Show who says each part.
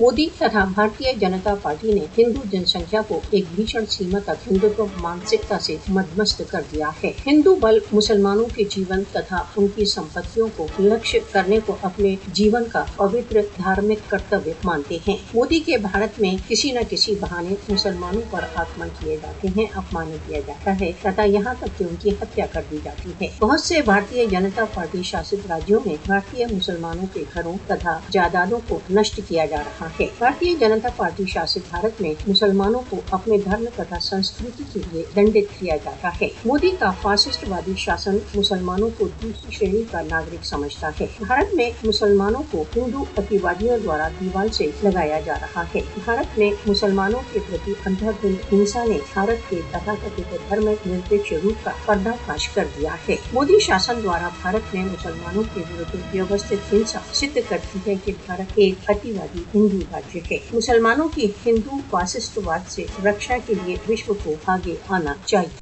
Speaker 1: मोदी तथा भारतीय जनता पार्टी ने हिंदू जनसंख्या को एक भीषण सीमा तक हिंदुत्व मानसिकता से मदमस्त कर दिया है। हिंदू बल मुसलमानों के जीवन तथा उनकी संपत्तियों को लक्ष्य करने को अपने जीवन का पवित्र धार्मिक कर्तव्य मानते हैं। मोदी के भारत में किसी न किसी बहाने मुसलमानों पर आक्रमण किए जाते हैं, अपमानित किया जाता है तथा यहाँ तक कि उनकी हत्या कर दी जाती है। बहुत से भारतीय जनता पार्टी शासित राज्यों में भारतीय मुसलमानों के घरों तथा जायदादों को नष्ट किया जा रहा है। भारतीय जनता पार्टी शासित भारत में मुसलमानों को अपने धर्म तथा संस्कृति के लिए दंडित किया जाता है। मोदी का फासिस्टवादी शासन मुसलमानों को दूसरी श्रेणी का नागरिक समझता है। भारत में मुसलमानों को हिंदू अतिवादियों द्वारा दीवार से लगाया जा रहा है। भारत में मुसलमानों के प्रति अंधाधुंध हिंसा ने भारत के तथाकथित धर्म निरपेक्ष रूप का पर्दाफाश कर दिया है। मोदी शासन द्वारा भारत में मुसलमानों के विरुद्ध व्यवस्थित हिंसा सिद्ध करती है कि भारत एक अतिवादी हिंदू राज्य है। मुसलमानों की हिंदू फासिस्टवाद से रक्षा के लिए विश्व को आगे आना चाहिए।